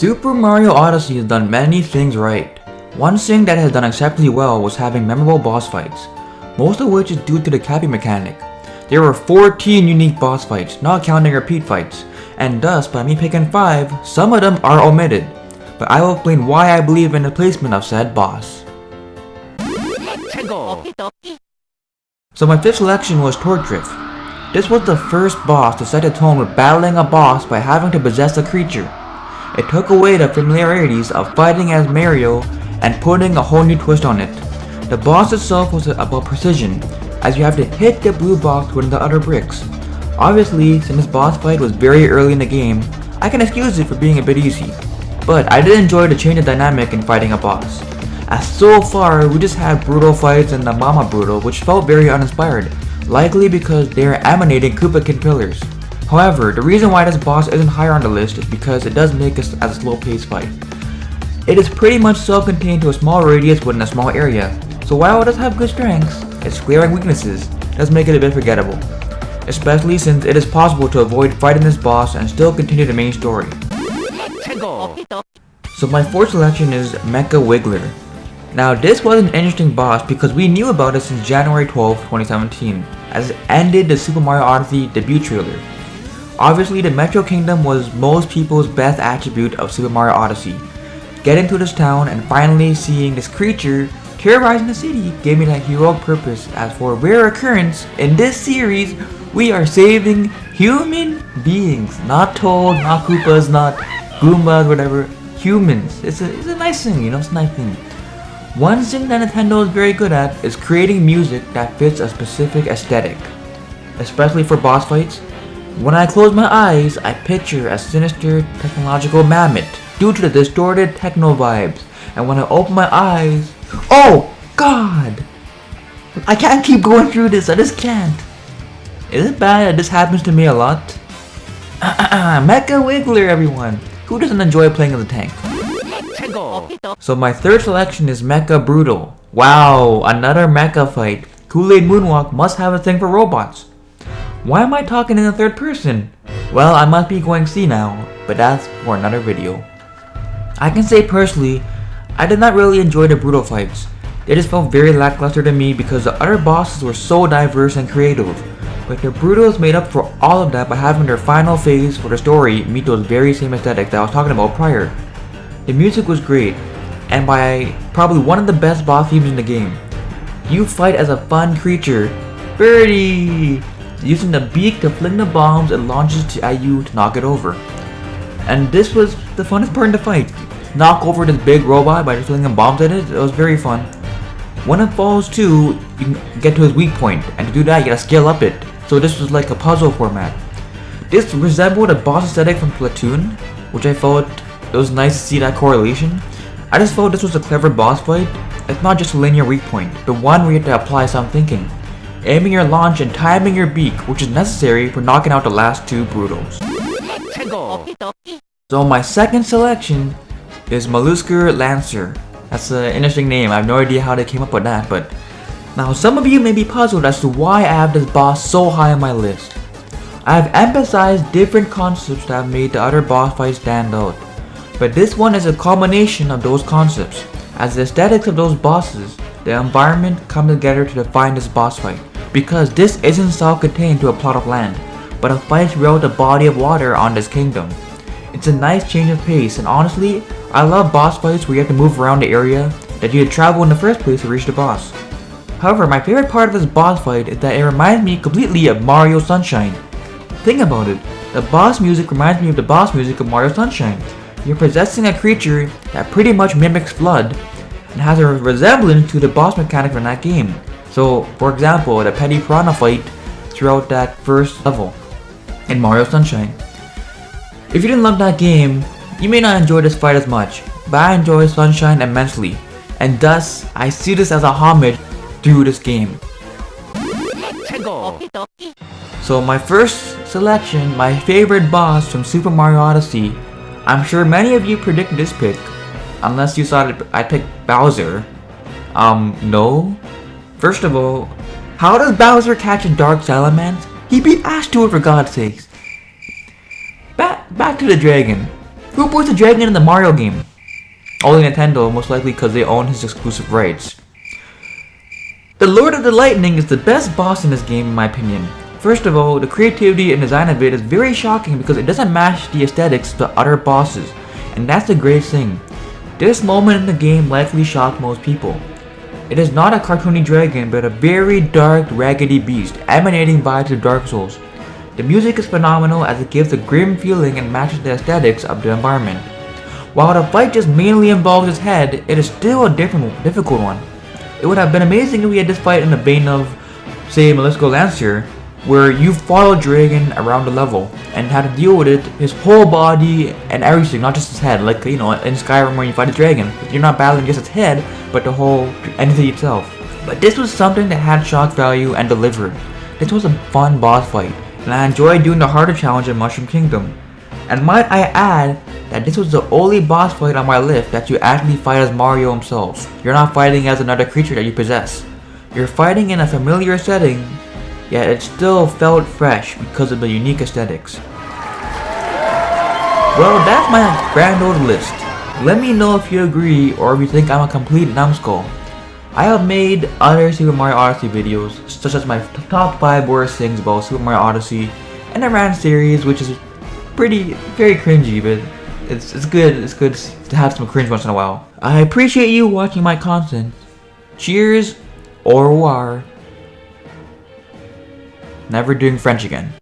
Super Mario Odyssey has done many things right. One thing that has done exceptionally well was having memorable boss fights, most of which is due to the capping mechanic. There were 14 unique boss fights, not counting repeat fights, and thus by me picking 5, some of them are omitted. But I will explain why I believe in the placement of said boss. So my 5th selection was Torch Drift. This was the first boss to set the tone with battling a boss by having to possess a creature. It took away the familiarities of fighting as Mario and putting a whole new twist on it. The boss itself was about precision, as you have to hit the blue box with the other bricks. Obviously, since this boss fight was very early in the game, I can excuse it for being a bit easy. But I did enjoy the change of dynamic in fighting a boss, as so far we just had brutal fights in the Mama Brutal, which felt very uninspired, likely because they are emanating Koopakin pillars. However, the reason why this boss isn't higher on the list is because it does make us as a slow paced fight. It is pretty much self-contained to a small radius within a small area, so while it does have good strengths, its glaring weaknesses does make it a bit forgettable, especially since it is possible to avoid fighting this boss and still continue the main story. So my 4th selection is Mecha Wiggler. Now this was an interesting boss because we knew about it since January 12, 2017, as it ended the Super Mario Odyssey debut trailer. Obviously, the Metro Kingdom was most people's best attribute of Super Mario Odyssey. Getting to this town and finally seeing this creature terrorizing the city gave me that heroic purpose, as for a rare occurrence in this series, we are saving human beings. Not Toad, not Koopas, not Goombas, whatever. Humans. It's a nice thing, it's a nice thing. One thing that Nintendo is very good at is creating music that fits a specific aesthetic, especially for boss fights. When I close my eyes, I picture a sinister technological mammoth due to the distorted techno vibes, and when I open my eyes, oh god! I can't keep going through this, I just can't. Is it bad that this happens to me a lot? Mecha Wiggler, everyone! Who doesn't enjoy playing as a tank? So my 3rd selection is Mecha Brutal. Wow, another mecha fight. Koolaidmoonwalk must have a thing for robots. Why am I talking in the 3rd person? Well, I must be going senile, but that's for another video. I can say personally, I did not really enjoy the brutal fights. They just felt very lackluster to me because the other bosses were so diverse and creative. But the brutals made up for all of that by having their final phase for the story meet those very same aesthetics that I was talking about prior. The music was great, and by probably one of the best boss themes in the game. You fight as a fun creature, Birdie, using the beak to fling the bombs it launches at you to knock it over. And this was the funnest part in the fight. Knock over this big robot by just flinging bombs at it. It was very fun. When it falls too, you can get to his weak point, and to do that you gotta scale up it. So this was like a puzzle format. This resembled a boss aesthetic from Platoon, which I felt it was nice to see that correlation. I just felt this was a clever boss fight. It's not just a linear weak point, but one where you have to apply some thinking, aiming your launch and timing your beak, which is necessary for knocking out the last 2 brutals. So my 2nd selection is Mollusker Lancer. That's an interesting name. I have no idea how they came up with that, but now some of you may be puzzled as to why I have this boss so high on my list. I have emphasized different concepts that have made the other boss fights stand out, but this one is a culmination of those concepts, as the aesthetics of those bosses, the environment come together to define this boss fight, because this isn't self-contained to a plot of land, but a fight throughout the body of water on this kingdom. It's a nice change of pace, and honestly, I love boss fights where you have to move around the area that you had to travel in the first place to reach the boss. However, my favorite part of this boss fight is that it reminds me completely of Mario Sunshine. Think about it, the boss music reminds me of the boss music of Mario Sunshine. You're possessing a creature that pretty much mimics Flood and has a resemblance to the boss mechanic from that game. So, for example, the Petty Piranha fight throughout that first level in Mario Sunshine. If you didn't love that game, you may not enjoy this fight as much, but I enjoy Sunshine immensely, and thus, I see this as a homage through this game. So my first selection, my favorite boss from Super Mario Odyssey, I'm sure many of you predicted this pick, unless you saw that I picked Bowser. No. First of all, how does Bowser catch a Dark Salamence? He beat Ash to it, for God's sakes. Back to the dragon. Who voiced the dragon in the Mario game? Only Nintendo, most likely because they own his exclusive rights. The Lord of the Lightning is the best boss in this game in my opinion. First of all, the creativity and design of it is very shocking because it doesn't match the aesthetics of the other bosses, and that's the great thing. This moment in the game likely shocked most people. It is not a cartoony dragon but a very dark, raggedy beast emanating vibes of Dark Souls. The music is phenomenal as it gives a grim feeling and matches the aesthetics of the environment. While the fight just mainly involves his head, it is still a difficult one. It would have been amazing if we had this fight in the vein of, say, Melisco Lancier, where you follow Dragon around the level and had to deal with it, his whole body and everything, not just his head, like, you know, in Skyrim when you fight a dragon. You're not battling just its head, but the whole entity itself. But this was something that had shock value and delivered. This was a fun boss fight, and I enjoyed doing the harder challenge in Mushroom Kingdom. And might I add that this was the only boss fight on my list that you actually fight as Mario himself. You're not fighting as another creature that you possess. You're fighting in a familiar setting, yet it still felt fresh because of the unique aesthetics. Well, that's my grand old list. Let me know if you agree or if you think I'm a complete numbskull. I have made other Super Mario Odyssey videos, such as my top 5 worst things about Super Mario Odyssey and the Rant series, which is very cringy, but it's good to have some cringe once in a while. I appreciate you watching my content. Cheers, au revoir. Never doing French again.